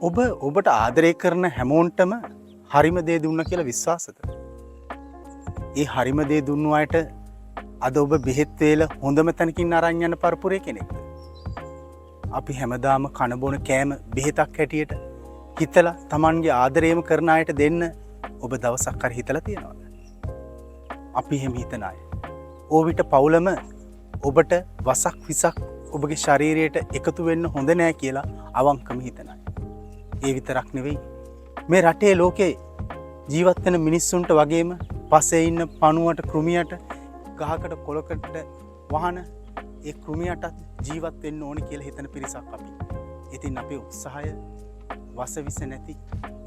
ඔබට ආදරය කරන හැමෝන්ටම හරිම දේ දුන්න කියලා විශ්වාසද? ඒ හරිම දේ දුන්නු අයට අද ඔබ බෙහෙත් වේල හොඳම තැනකින් අරන් යන පරපුරේ කෙනෙක්ද? අපි හැමදාම කන බොන කෑම බෙහෙතක් හැටියට හිතලා Tamanගේ ආදරයම කරන අයට දෙන්න ඔබ දවසක් හරි හිතලා තියනවද? අපි එහෙම හිතන අය. ඕවිට පවුලම ඔබට වසක් විසක් ඔබගේ ශරීරයට එකතු වෙන්න හොඳ නෑ කියලා අවංකම හිතන අය. ඒ විතරක් නෙවෙයි. මේ රටේ ලෝකේ ජීවත් වෙන මිනිස්සුන්ට වගේම පස්සේ ඉන්න පණුවට කෘමියට ගහකට කොළකට වහන ඒ කෘමියටත් ජීවත් වෙන්න ඕනි කියලා හිතන පිරිසක් අපි. ඉතින් අපේ උත්සාහය වසවිස නැති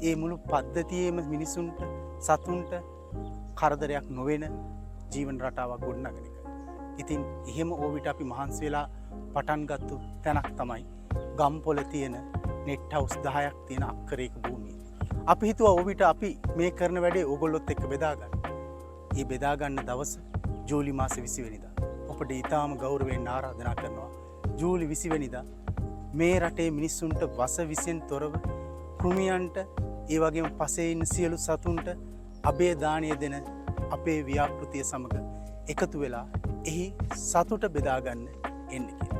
ඒ මුළු පද්ධතියේම මිනිසුන්ට සතුන්ට කරදරයක් නොවන ජීවන රටාවක් ගොඩනගන එක. ඉතින් එහෙම ඕවිට අපි මහන්සි වෙලා පටන් ගත්තු තැනක් තමයි ගම්පොළ තියෙන නෙට් හවුස් 10ක් තියෙන අක්කරයක භූමිය. අපි හිතුවා ඕවිට අපි මේ කරන වැඩේ ඕගොල්ලොත් එක්ක බෙදා ගන්න. මේ බෙදා ගන්න දවස ජූලි මාසේ 20 වෙනිදා. ඔබට ඊටාම ගෞරවයෙන් ආරාධනා කරනවා. ජූලි 20 වෙනිදා මේ රටේ මිනිස්සුන්ට වස විසෙන් තොරව කෘමියන්ට ඒ වගේම පසේ ඉන්න සියලු සතුන්ට අබේ දාණය දෙන අපේ ව්‍යාපෘතිය සමග එකතු වෙලා එහි සතුට බෙදා ගන්න එන්න කියලා.